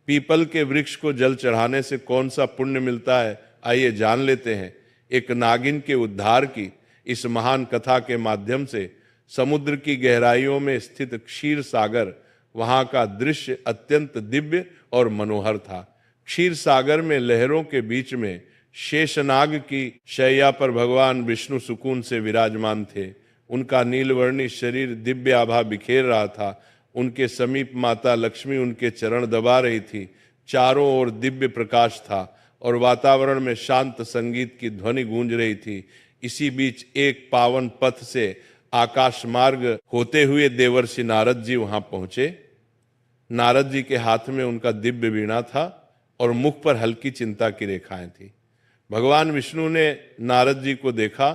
People के वृक्ष को जल चढ़ाने से कौन सा पुण्य मिलता है, आइए जान लेते हैं। एक नागिन के उद्धार की इस महान कथा के माध्यम से समुद्र की गहराइयों में स्थित क्षीर सागर, वहां का दृश्य अत्यंत दिव्य और मनोहर था। क्षीर सागर में लहरों के बीच में शेषनाग की शैया पर भगवान विष्णु सुकून से विराजमान थे। उनका नीलवर्णी शरीर दिव्य आभा बिखेर रहा था। उनके समीप माता लक्ष्मी उनके चरण दबा रही थी। चारों ओर दिव्य प्रकाश था और वातावरण में शांत संगीत की ध्वनि गूंज रही थी। इसी बीच एक पावन पथ से आकाश मार्ग होते हुए देवर्षि नारद जी वहां पहुंचे। नारद जी के हाथ में उनका दिव्य वीणा था और मुख पर हल्की चिंता की रेखाएं थी। भगवान विष्णु ने नारद जी को देखा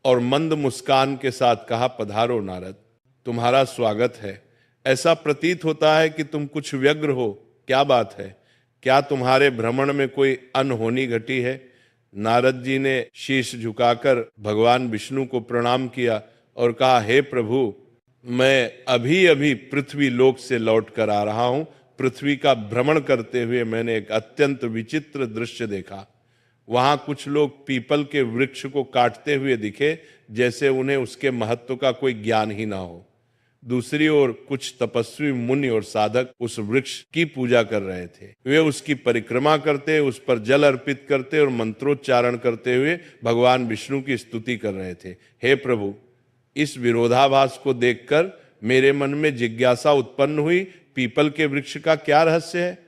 और मंद मुस्कान के साथ कहा, पधारो नारद, तुम्हारा स्वागत है। ऐसा प्रतीत होता है कि तुम कुछ व्यग्र हो, क्या बात है? क्या तुम्हारे भ्रमण में कोई अनहोनी घटी है? नारद जी ने शीश झुकाकर भगवान विष्णु को प्रणाम किया और कहा, हे प्रभु, मैं अभी अभी पृथ्वी लोक से लौट कर आ रहा हूं। पृथ्वी का भ्रमण करते हुए मैंने एक अत्यंत विचित्र दृश्य देखा। वहां कुछ लोग पीपल के वृक्ष को काटते हुए दिखे, जैसे उन्हें उसके महत्व का कोई ज्ञान ही ना हो। दूसरी ओर कुछ तपस्वी मुनि और साधक उस वृक्ष की पूजा कर रहे थे। वे उसकी परिक्रमा करते, उस पर जल अर्पित करते और मंत्रोच्चारण करते हुए भगवान विष्णु की स्तुति कर रहे थे। हे प्रभु, इस विरोधाभास को देखकर मेरे मन में जिज्ञासा उत्पन्न हुई, पीपल के वृक्ष का क्या रहस्य है?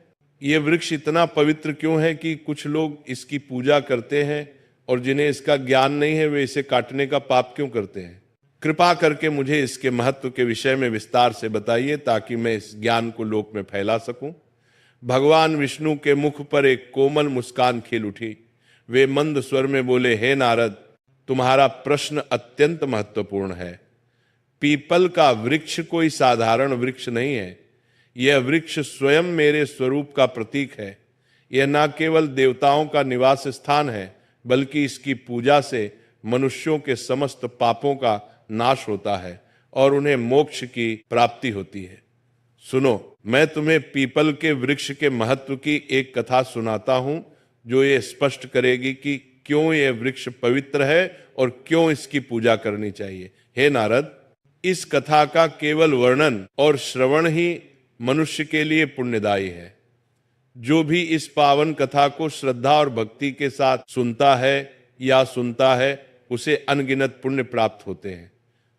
ये वृक्ष इतना पवित्र क्यों है कि कुछ लोग इसकी पूजा करते हैं और जिन्हें इसका ज्ञान नहीं है वे इसे काटने का पाप क्यों करते हैं? कृपा करके मुझे इसके महत्व के विषय में विस्तार से बताइए ताकि मैं इस ज्ञान को लोक में फैला सकूं। भगवान विष्णु के मुख पर एक कोमल मुस्कान खिल उठी। वे मंद स्वर में बोले, हे नारद, तुम्हारा प्रश्न अत्यंत महत्वपूर्ण है। पीपल का वृक्ष कोई साधारण वृक्ष नहीं है। यह वृक्ष स्वयं मेरे स्वरूप का प्रतीक है। यह न केवल देवताओं का निवास स्थान है, बल्कि इसकी पूजा से मनुष्यों के समस्त पापों का नाश होता है और उन्हें मोक्ष की प्राप्ति होती है। सुनो, मैं तुम्हें पीपल के वृक्ष के महत्व की एक कथा सुनाता हूं, जो ये स्पष्ट करेगी कि क्यों यह वृक्ष पवित्र है और क्यों इसकी पूजा करनी चाहिए। हे नारद, इस कथा का केवल वर्णन और श्रवण ही मनुष्य के लिए पुण्यदायी है। जो भी इस पावन कथा को श्रद्धा और भक्ति के साथ सुनता है, उसे अनगिनत पुण्य प्राप्त होते हैं।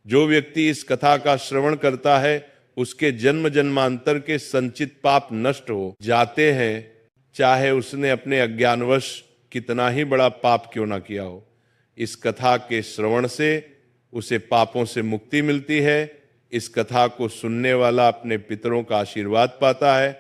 जो व्यक्ति इस कथा का श्रवण करता है, उसके जन्म जन्मांतर के संचित पाप नष्ट हो जाते हैं, चाहे उसने अपने अज्ञानवश कितना ही बड़ा पाप क्यों ना किया हो। इस कथा के श्रवण से उसे पापों से मुक्ति मिलती है। इस कथा को सुनने वाला अपने पितरों का आशीर्वाद पाता है,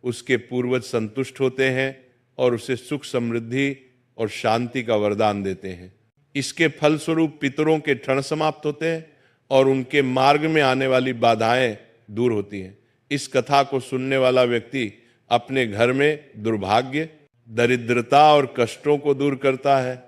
उसके पूर्वज संतुष्ट होते हैं और उसे सुख, समृद्धि और शांति का वरदान देते हैं। इसके फलस्वरूप पितरों के क्षण समाप्त होते हैं और उनके मार्ग में आने वाली बाधाएं दूर होती हैं। इस कथा को सुनने वाला व्यक्ति अपने घर में दुर्भाग्य, दरिद्रता और कष्टों को दूर करता है।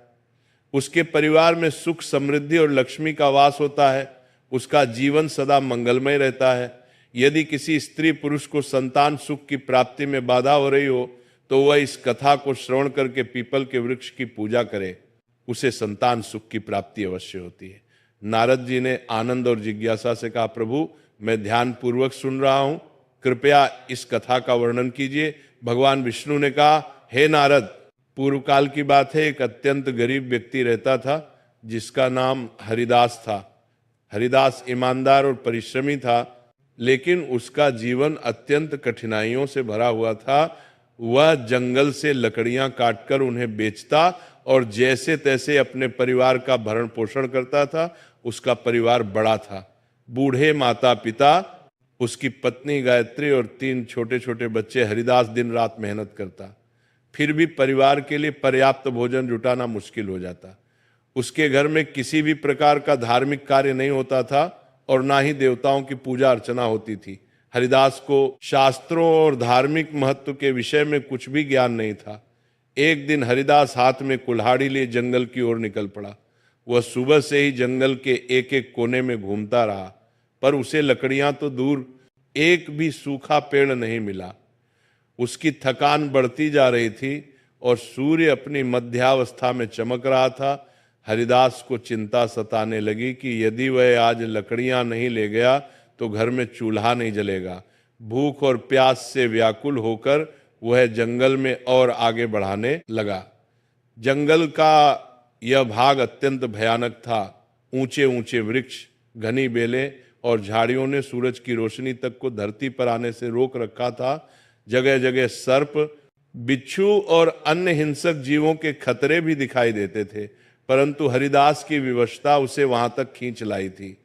उसके परिवार में सुख, समृद्धि और लक्ष्मी का वास होता है। उसका जीवन सदा मंगलमय रहता है। यदि किसी स्त्री पुरुष को संतान सुख की प्राप्ति में बाधा हो रही हो, तो वह इस कथा को श्रवण करके पीपल के वृक्ष की पूजा करे, उसे संतान सुख की प्राप्ति अवश्य होती है। नारद जी ने आनंद और जिज्ञासा से कहा, प्रभु, मैं ध्यान पूर्वक सुन रहा हूं, कृपया इस कथा का वर्णन कीजिए। भगवान विष्णु ने कहा, हे नारद, पूर्व काल की बात है, एक अत्यंत गरीब व्यक्ति रहता था जिसका नाम हरिदास था। हरिदास ईमानदार और परिश्रमी था, लेकिन उसका जीवन अत्यंत कठिनाइयों से भरा हुआ था। वह जंगल से लकड़ियां काटकर उन्हें बेचता और जैसे तैसे अपने परिवार का भरण पोषण करता था। उसका परिवार बड़ा था, बूढ़े माता पिता, उसकी पत्नी गायत्री और 3 छोटे छोटे बच्चे। हरिदास दिन रात मेहनत करता, फिर भी परिवार के लिए पर्याप्त भोजन जुटाना मुश्किल हो जाता। उसके घर में किसी भी प्रकार का धार्मिक कार्य नहीं होता था और ना ही देवताओं की पूजा अर्चना होती थी। हरिदास को शास्त्रों और धार्मिक महत्व के विषय में कुछ भी ज्ञान नहीं था। एक दिन हरिदास हाथ में कुल्हाड़ी लिए जंगल की ओर निकल पड़ा। वह सुबह से ही जंगल के एक एक कोने में घूमता रहा, पर उसे लकड़ियां तो दूर, एक भी सूखा पेड़ नहीं मिला। उसकी थकान बढ़ती जा रही थी और सूर्य अपनी मध्यावस्था में चमक रहा था। हरिदास को चिंता सताने लगी कि यदि वह आज लकड़ियां नहीं ले गया तो घर में चूल्हा नहीं जलेगा। भूख और प्यास से व्याकुल होकर वह जंगल में और आगे बढ़ाने लगा। जंगल का यह भाग अत्यंत भयानक था। ऊंचे ऊंचे वृक्ष, घनी बेलें और झाड़ियों ने सूरज की रोशनी तक को धरती पर आने से रोक रखा था। जगह जगह सर्प, बिच्छू और अन्य हिंसक जीवों के खतरे भी दिखाई देते थे, परंतु हरिदास की विवशता उसे वहां तक खींच लाई थी।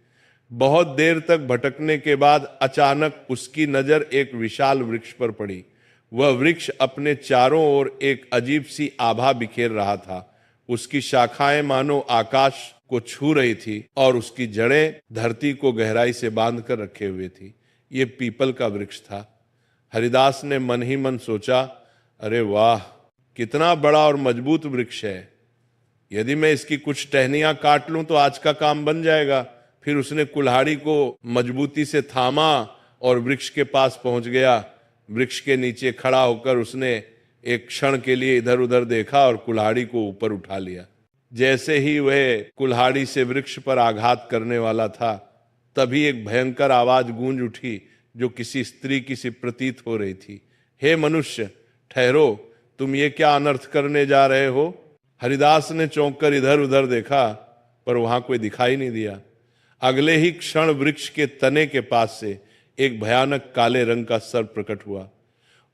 बहुत देर तक भटकने के बाद अचानक उसकी नजर एक विशाल वृक्ष पर पड़ी। वह वृक्ष अपने चारों ओर एक अजीब सी आभा बिखेर रहा था। उसकी शाखाएं मानो आकाश को छू रही थी और उसकी जड़ें धरती को गहराई से बांध कर रखे हुए थी। ये पीपल का वृक्ष था। हरिदास ने मन ही मन सोचा, अरे वाह, कितना बड़ा और मजबूत वृक्ष है। यदि मैं इसकी कुछ टहनियां काट लूं तो आज का काम बन जाएगा। फिर उसने कुल्हाड़ी को मजबूती से थामा और वृक्ष के पास पहुंच गया। वृक्ष के नीचे खड़ा होकर उसने एक क्षण के लिए इधर उधर देखा और कुल्हाड़ी को ऊपर उठा लिया। जैसे ही वह कुल्हाड़ी से वृक्ष पर आघात करने वाला था, तभी एक भयंकर आवाज गूंज उठी जो किसी स्त्री की सी प्रतीत हो रही थी। हे मनुष्य, ठहरो, तुम ये क्या अनर्थ करने जा रहे हो? हरिदास ने चौंक कर इधर उधर देखा, पर वहां कोई दिखाई नहीं दिया। अगले ही क्षण वृक्ष के तने के पास से एक भयानक काले रंग का सर्प प्रकट हुआ।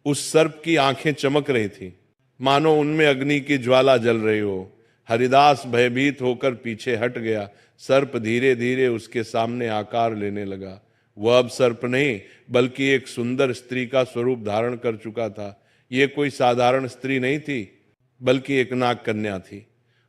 उस सर्प की आंखें चमक रही थी, मानो उनमें अग्नि की ज्वाला जल रही हो। हरिदास भयभीत होकर पीछे हट गया। सर्प धीरे धीरे उसके सामने आकार लेने लगा। वह अब सर्प नहीं, बल्कि एक सुंदर स्त्री का स्वरूप धारण कर चुका था। यह कोई साधारण स्त्री नहीं थी, बल्कि एक नाग कन्या थी।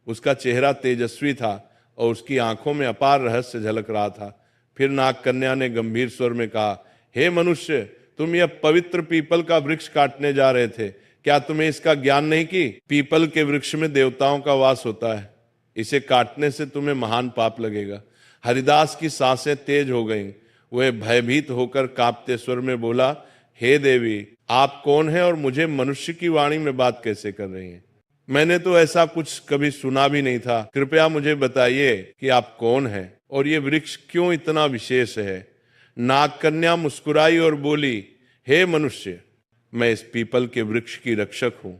उसका चेहरा तेजस्वी था और उसकी आंखों में अपार रहस्य झलक रहा था। फिर नाग कन्या ने गंभीर स्वर में कहा, हे मनुष्य, तुम यह पवित्र पीपल का वृक्ष काटने जा रहे थे। क्या तुम्हें इसका ज्ञान नहीं कि पीपल के वृक्ष में देवताओं का वास होता है? इसे काटने से तुम्हें महान पाप लगेगा। हरिदास की सांसें तेज हो गईं। वह भयभीत होकर कांपते स्वर में बोला, हे देवी, आप कौन हैं और मुझे मनुष्य की वाणी में बात कैसे कर रही हैं? मैंने तो ऐसा कुछ कभी सुना भी नहीं था। कृपया मुझे बताइए कि आप कौन हैं और ये वृक्ष क्यों इतना विशेष है? नाग कन्या मुस्कुराई और बोली, हे मनुष्य, मैं इस पीपल के वृक्ष की रक्षक हूं।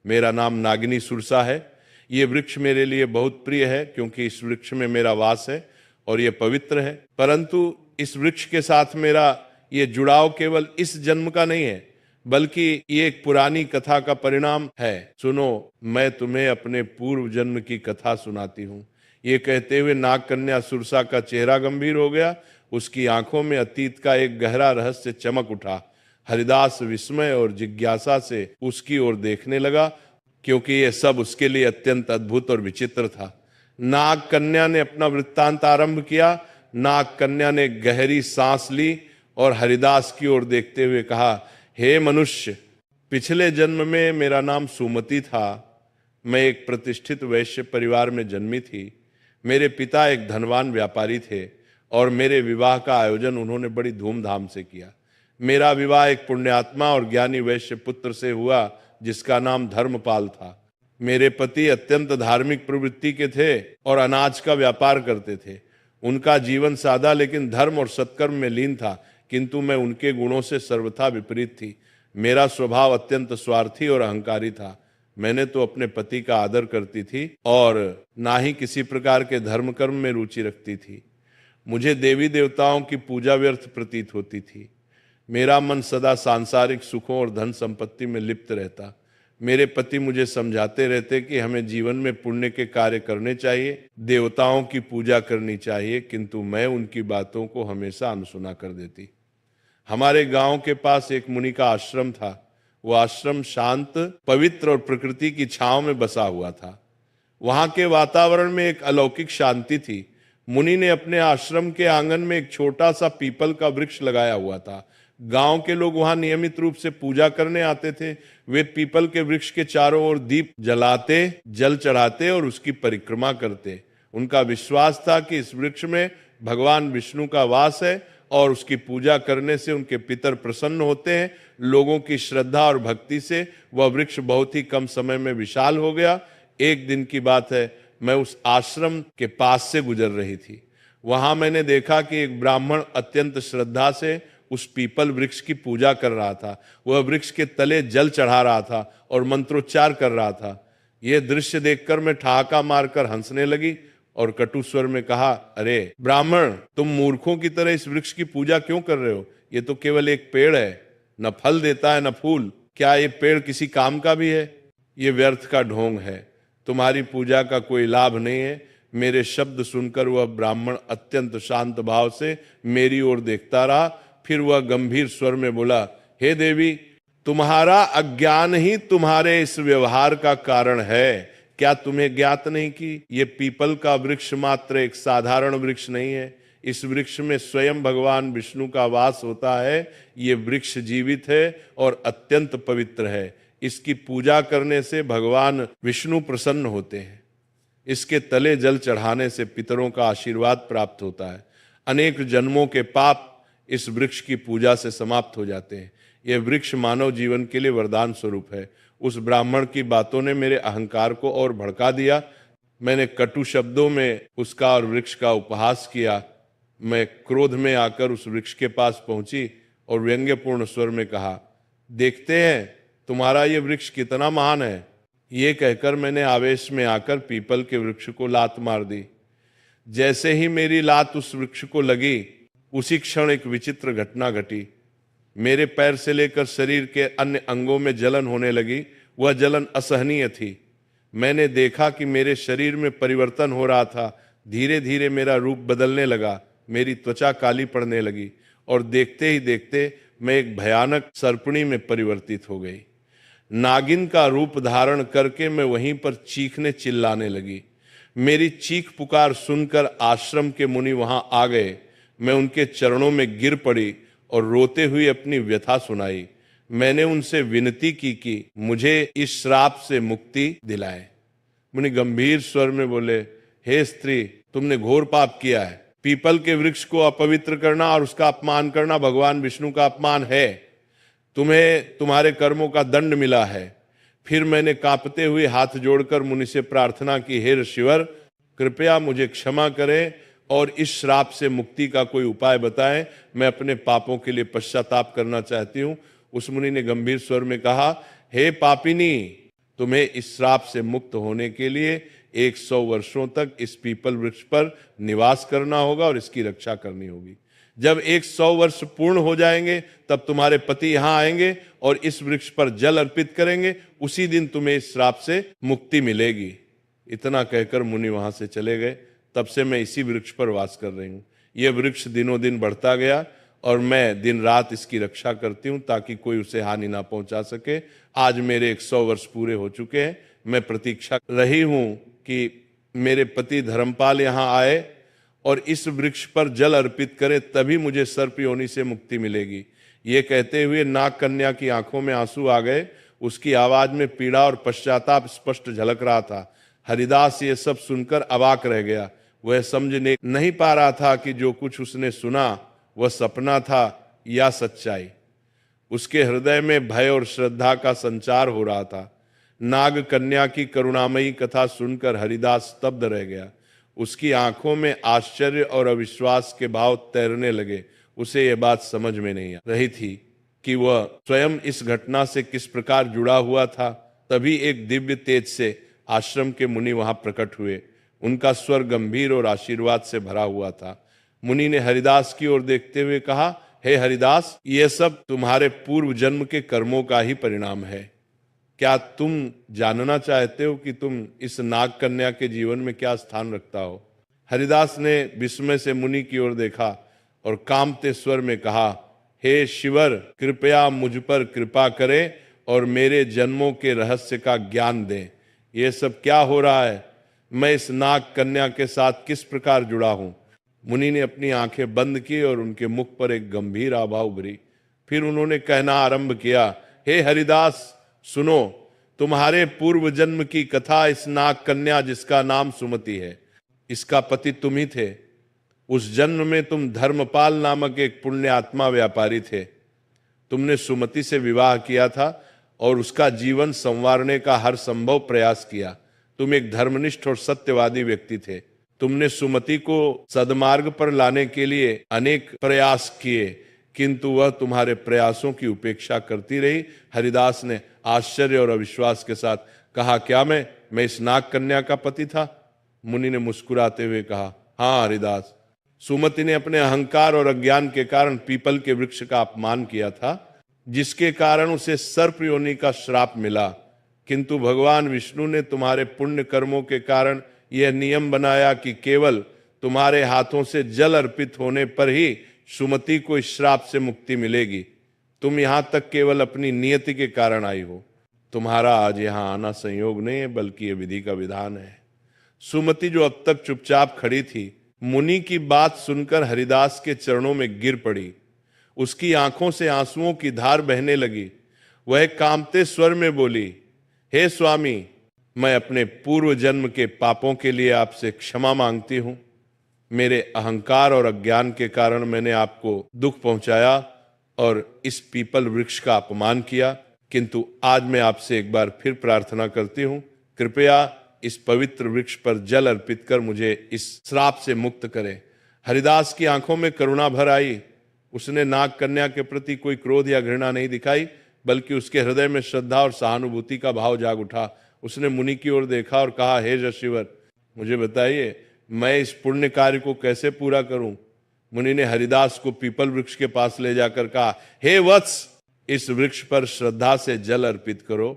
मेरा नाम नागिनी सुरसा है। ये वृक्ष मेरे लिए बहुत प्रिय है क्योंकि इस वृक्ष में मेरा वास है और ये पवित्र है। परंतु इस वृक्ष के साथ मेरा ये जुड़ाव केवल इस जन्म का नहीं है, बल्कि ये एक पुरानी कथा का परिणाम है। सुनो, मैं तुम्हें अपने पूर्व जन्म की कथा सुनाती हूँ। ये कहते हुए नाग कन्या सुरसा का चेहरा गंभीर हो गया। उसकी आंखों में अतीत का एक गहरा रहस्य चमक उठा। हरिदास विस्मय और जिज्ञासा से उसकी ओर देखने लगा, क्योंकि यह सब उसके लिए अत्यंत अद्भुत और विचित्र था। नाग कन्या ने अपना वृत्तांत आरंभ किया। नाग कन्या ने गहरी सांस ली और हरिदास की ओर देखते हुए कहा, हे मनुष्य, पिछले जन्म में मेरा नाम सुमति था। मैं एक प्रतिष्ठित वैश्य परिवार में जन्मी थी। मेरे पिता एक धनवान व्यापारी थे और मेरे विवाह का आयोजन उन्होंने बड़ी धूमधाम से किया। मेरा विवाह एक पुण्यात्मा और ज्ञानी वैश्य पुत्र से हुआ जिसका नाम धर्मपाल था। मेरे पति अत्यंत धार्मिक प्रवृत्ति के थे और अनाज का व्यापार करते थे। उनका जीवन सादा लेकिन धर्म और सत्कर्म में लीन था, किंतु मैं उनके गुणों से सर्वथा विपरीत थी। मेरा स्वभाव अत्यंत स्वार्थी और अहंकारी था। मैंने तो अपने पति का आदर करती थी और ना ही किसी प्रकार के धर्म कर्म में रुचि रखती थी। मुझे देवी देवताओं की पूजा व्यर्थ प्रतीत होती थी। मेरा मन सदा सांसारिक सुखों और धन संपत्ति में लिप्त रहता। मेरे पति मुझे समझाते रहते कि हमें जीवन में पुण्य के कार्य करने चाहिए, देवताओं की पूजा करनी चाहिए, किंतु मैं उनकी बातों को हमेशा अनसुना कर देती। हमारे गांव के पास एक मुनि का आश्रम था। वो आश्रम शांत, पवित्र और प्रकृति की छांव में बसा हुआ था। वहां के वातावरण में एक अलौकिक शांति थी। मुनि ने अपने आश्रम के आंगन में एक छोटा सा पीपल का वृक्ष लगाया हुआ था। गांव के लोग वहां नियमित रूप से पूजा करने आते थे। वे पीपल के वृक्ष के चारों ओर दीप जलाते, जल चढ़ाते और उसकी परिक्रमा करते। उनका विश्वास था कि इस वृक्ष में भगवान विष्णु का वास है और उसकी पूजा करने से उनके पितर प्रसन्न होते हैं, लोगों की श्रद्धा और भक्ति से वह वृक्ष बहुत ही कम समय में विशाल हो गया। एक दिन की बात है, मैं उस आश्रम के पास से गुजर रही थी। वहां मैंने देखा कि एक ब्राह्मण अत्यंत श्रद्धा से उस पीपल वृक्ष की पूजा कर रहा था। वह वृक्ष के तले जल चढ़ा रहा था और मंत्रोच्चार कर रहा था। यह दृश्य देखकर मैं ठहाका मारकर हंसने लगी और कटु स्वर में कहा, अरे ब्राह्मण, तुम मूर्खों की तरह इस वृक्ष की पूजा क्यों कर रहे हो? ये तो केवल एक पेड़ है, न फल देता है न फूल। क्या ये पेड़ किसी काम का भी है? ये व्यर्थ का ढोंग है, तुम्हारी पूजा का कोई लाभ नहीं है। मेरे शब्द सुनकर वह ब्राह्मण अत्यंत शांत भाव से मेरी ओर देखता रहा। फिर वह गंभीर स्वर में बोला, हे देवी, तुम्हारा अज्ञान ही तुम्हारे इस व्यवहार का कारण है। क्या तुम्हें ज्ञात नहीं कि ये पीपल का वृक्ष मात्र एक साधारण वृक्ष नहीं है? इस वृक्ष में स्वयं भगवान विष्णु का वास होता है। ये वृक्ष जीवित है और अत्यंत पवित्र है। इसकी पूजा करने से भगवान विष्णु प्रसन्न होते हैं। इसके तले जल चढ़ाने से पितरों का आशीर्वाद प्राप्त होता है। अनेक जन्मों के पाप इस वृक्ष की पूजा से समाप्त हो जाते हैं। यह वृक्ष मानव जीवन के लिए वरदान स्वरूप है। उस ब्राह्मण की बातों ने मेरे अहंकार को और भड़का दिया। मैंने कटु शब्दों में उसका और वृक्ष का उपहास किया। मैं क्रोध में आकर उस वृक्ष के पास पहुंची और व्यंग्यपूर्ण स्वर में कहा, देखते हैं तुम्हारा ये वृक्ष कितना महान है। ये कहकर मैंने आवेश में आकर पीपल के वृक्ष को लात मार दी। जैसे ही मेरी लात उस वृक्ष को लगी, उसी क्षण एक विचित्र घटना घटी। मेरे पैर से लेकर शरीर के अन्य अंगों में जलन होने लगी। वह जलन असहनीय थी। मैंने देखा कि मेरे शरीर में परिवर्तन हो रहा था। धीरे धीरे मेरा रूप बदलने लगा। मेरी त्वचा काली पड़ने लगी और देखते ही देखते मैं एक भयानक सर्पणी में परिवर्तित हो गई। नागिन का रूप धारण करके मैं वहीं पर चीखने चिल्लाने लगी। मेरी चीख पुकार सुनकर आश्रम के मुनि वहां आ गए। मैं उनके चरणों में गिर पड़ी और रोते हुए अपनी व्यथा सुनाई। मैंने उनसे विनती की कि मुझे इस श्राप से मुक्ति दिलाएं। मुनि गंभीर स्वर में बोले, हे स्त्री, तुमने घोर पाप किया है। पीपल के वृक्ष को अपवित्र करना और उसका अपमान करना भगवान विष्णु का अपमान है। तुम्हें तुम्हारे कर्मों का दंड मिला है। फिर मैंने कांपते हुए हाथ जोड़कर मुनि से प्रार्थना की, हे ऋषिवर, कृपया मुझे क्षमा करें और इस श्राप से मुक्ति का कोई उपाय बताएं। मैं अपने पापों के लिए पश्चाताप करना चाहती हूं। उस मुनि ने गंभीर स्वर में कहा, हे पापिनी, तुम्हें इस श्राप से मुक्त होने के लिए 100 वर्षों तक इस पीपल वृक्ष पर निवास करना होगा और इसकी रक्षा करनी होगी। जब 100 वर्ष पूर्ण हो जाएंगे तब तुम्हारे पति यहाँ आएंगे और इस वृक्ष पर जल अर्पित करेंगे। उसी दिन तुम्हें इस श्राप से मुक्ति मिलेगी। इतना कहकर मुनि वहां से चले गए। तब से मैं इसी वृक्ष पर वास कर रही हूँ। यह वृक्ष दिनों दिन बढ़ता गया और मैं दिन रात इसकी रक्षा करती हूँ ताकि कोई उसे हानि ना पहुंचा सके। आज मेरे 100 वर्ष पूरे हो चुके हैं। मैं प्रतीक्षा रही हूँ कि मेरे पति धर्मपाल यहाँ आए और इस वृक्ष पर जल अर्पित करे, तभी मुझे सर्प योनि से मुक्ति मिलेगी। ये कहते हुए नाग कन्या की आंखों में आंसू आ गए। उसकी आवाज में पीड़ा और पश्चाताप स्पष्ट झलक रहा था। हरिदास ये सब सुनकर अवाक रह गया। वह समझ नहीं पा रहा था कि जो कुछ उसने सुना वह सपना था या सच्चाई। उसके हृदय में भय और श्रद्धा का संचार हो रहा था। नाग कन्या की करुणामयी कथा सुनकर हरिदास स्तब्ध रह गया। उसकी आंखों में आश्चर्य और अविश्वास के भाव तैरने लगे। उसे यह बात समझ में नहीं आ रही थी कि वह स्वयं इस घटना से किस प्रकार जुड़ा हुआ था। तभी एक दिव्य तेज से आश्रम के मुनि वहां प्रकट हुए। उनका स्वर गंभीर और आशीर्वाद से भरा हुआ था। मुनि ने हरिदास की ओर देखते हुए कहा, हे हरिदास, यह सब तुम्हारे पूर्व जन्म के कर्मों का ही परिणाम है। क्या तुम जानना चाहते हो कि तुम इस नाग कन्या के जीवन में क्या स्थान रखता हो? हरिदास ने विस्मय से मुनि की ओर देखा और कांपते स्वर में कहा, हे शिवर, कृपया मुझ पर कृपा करें और मेरे जन्मों के रहस्य का ज्ञान दें। ये सब क्या हो रहा है? मैं इस नाग कन्या के साथ किस प्रकार जुड़ा हूं? मुनि ने अपनी आंखें बंद की और उनके मुख पर एक गंभीर आभा उभरी। फिर उन्होंने कहना आरंभ किया, हे हरिदास, सुनो, तुम्हारे पूर्व जन्म की कथा। इस नाग कन्या जिसका नाम सुमति है, इसका पति तुम ही थे। उस जन्म में तुम धर्मपाल नामक एक पुण्यात्मा व्यापारी थे। तुमने सुमति से विवाह किया था और उसका जीवन संवारने का हर संभव प्रयास किया। तुम एक धर्मनिष्ठ और सत्यवादी व्यक्ति थे। तुमने सुमति को सद्मार्ग पर लाने के लिए अनेक प्रयास किए, किंतु वह तुम्हारे प्रयासों की उपेक्षा करती रही। हरिदास ने आश्चर्य और अविश्वास के साथ कहा, क्या मैं इस नाग कन्या का पति था? मुनि ने मुस्कुराते हुए कहा, हाँ हरिदास, सुमति ने अपने अहंकार और अज्ञान के कारण पीपल के वृक्ष का अपमान किया था, जिसके कारण उसे सर्प योनि का श्राप मिला। किंतु भगवान विष्णु ने तुम्हारे पुण्य कर्मों के कारण यह नियम बनाया कि केवल तुम्हारे हाथों से जल अर्पित होने पर ही सुमति को इस श्राप से मुक्ति मिलेगी। तुम यहां तक केवल अपनी नियति के कारण आई हो। तुम्हारा आज यहां आना संयोग नहीं है, बल्कि यह विधि का विधान है। सुमति जो अब तक चुपचाप खड़ी थी, मुनि की बात सुनकर हरिदास के चरणों में गिर पड़ी। उसकी आंखों से आंसुओं की धार बहने लगी। वह कांपते स्वर में बोली, हे स्वामी, मैं अपने पूर्व जन्म के पापों के लिए आपसे क्षमा मांगती हूं। मेरे अहंकार और अज्ञान के कारण मैंने आपको दुख पहुंचाया और इस पीपल वृक्ष का अपमान किया, किंतु आज मैं आपसे एक बार फिर प्रार्थना करती हूं, कृपया इस पवित्र वृक्ष पर जल अर्पित कर मुझे इस श्राप से मुक्त करें। हरिदास की आंखों में करुणा भर आई। उसने नाग कन्या के प्रति कोई क्रोध या घृणा नहीं दिखाई, बल्कि उसके हृदय में श्रद्धा और सहानुभूति का भाव जाग उठा। उसने मुनि की ओर देखा और कहा, हे ऋषिवर, मुझे बताइए, मैं इस पुण्य कार्य को कैसे पूरा करूं? मुनि ने हरिदास को पीपल वृक्ष के पास ले जाकर कहा, हे वत्स, इस वृक्ष पर श्रद्धा से जल अर्पित करो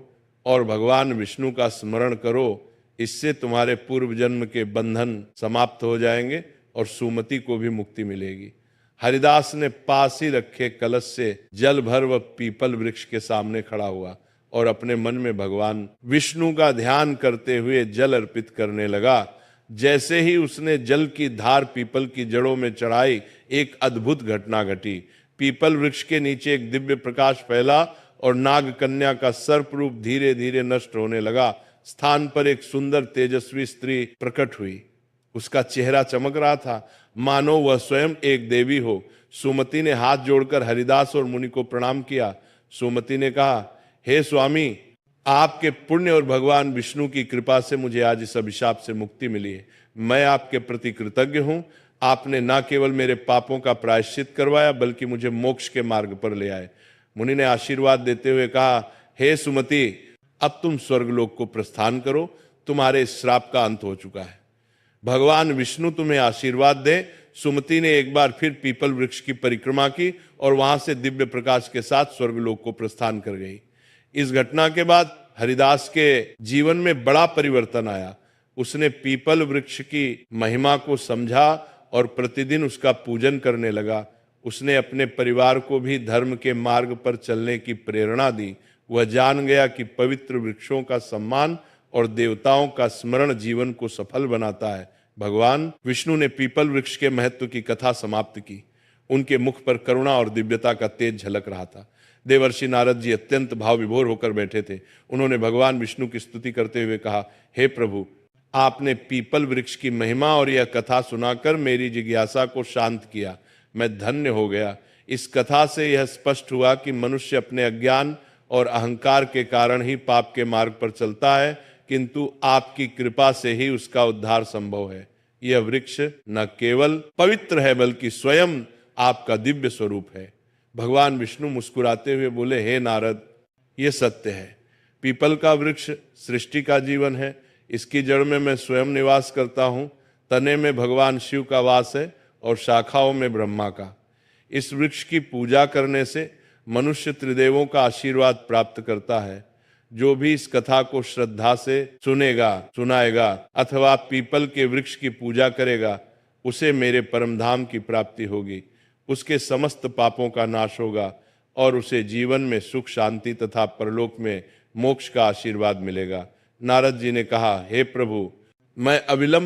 और भगवान विष्णु का स्मरण करो। इससे तुम्हारे पूर्व जन्म के बंधन समाप्त हो जाएंगे और सुमति को भी मुक्ति मिलेगी। हरिदास ने पास ही रखे कलश से जल भर वह पीपल वृक्ष के सामने खड़ा हुआ और अपने मन में भगवान विष्णु का ध्यान करते हुए जल अर्पित करने लगा। जैसे ही उसने जल की धार पीपल की जड़ों में चढ़ाई, एक अद्भुत घटना घटी। पीपल वृक्ष के नीचे एक दिव्य प्रकाश फैला और नाग कन्या का सर्प रूप धीरे धीरे नष्ट होने लगा। स्थान पर एक सुंदर तेजस्वी स्त्री प्रकट हुई। उसका चेहरा चमक रहा था, मानो वह स्वयं एक देवी हो। सुमति ने हाथ जोड़कर हरिदास और मुनि को प्रणाम किया। सुमति ने कहा, हे स्वामी, आपके पुण्य और भगवान विष्णु की कृपा से मुझे आज इस अभिशाप से मुक्ति मिली है। मैं आपके प्रति कृतज्ञ हूं। आपने न केवल मेरे पापों का प्रायश्चित करवाया, बल्कि मुझे मोक्ष के मार्ग पर ले आए। मुनि ने आशीर्वाद देते हुए कहा, हे सुमति, अब तुम स्वर्गलोक को प्रस्थान करो। तुम्हारे इस श्राप का अंत हो चुका है। भगवान विष्णु तुम्हें आशीर्वाद दे। सुमति ने एक बार फिर पीपल वृक्ष की परिक्रमा की और वहां से दिव्य प्रकाश के साथ स्वर्गलोक को प्रस्थान कर गई। इस घटना के बाद हरिदास के जीवन में बड़ा परिवर्तन आया। उसने पीपल वृक्ष की महिमा को समझा और प्रतिदिन उसका पूजन करने लगा। उसने अपने परिवार को भी धर्म के मार्ग पर चलने की प्रेरणा दी। वह जान गया कि पवित्र वृक्षों का सम्मान और देवताओं का स्मरण जीवन को सफल बनाता है। भगवान विष्णु ने पीपल वृक्ष के महत्व की कथा समाप्त की। उनके मुख पर करुणा और दिव्यता का तेज झलक रहा था। देवर्षि नारद जी अत्यंत भाव विभोर होकर बैठे थे। उन्होंने भगवान विष्णु की स्तुति करते हुए कहा, हे प्रभु, आपने पीपल वृक्ष की महिमा और यह कथा सुनाकर मेरी जिज्ञासा को शांत किया। मैं धन्य हो गया। इस कथा से यह स्पष्ट हुआ कि मनुष्य अपने अज्ञान और अहंकार के कारण ही पाप के मार्ग पर चलता है, किंतु आपकी कृपा से ही उसका उद्धार संभव है। यह वृक्ष न केवल पवित्र है, बल्कि स्वयं आपका दिव्य स्वरूप है। भगवान विष्णु मुस्कुराते हुए बोले, हे नारद, ये सत्य है। पीपल का वृक्ष सृष्टि का जीवन है। इसकी जड़ में मैं स्वयं निवास करता हूँ। तने में भगवान शिव का वास है और शाखाओं में ब्रह्मा का। इस वृक्ष की पूजा करने से मनुष्य त्रिदेवों का आशीर्वाद प्राप्त करता है। जो भी इस कथा को श्रद्धा से सुनाएगा अथवा पीपल के वृक्ष की पूजा करेगा, उसे मेरे परम धाम की प्राप्ति होगी। उसके समस्त पापों का नाश होगा और उसे जीवन में सुख शांति तथा परलोक में मोक्ष का आशीर्वाद मिलेगा। नारद जी ने कहा, हे प्रभु, मैं अविलंब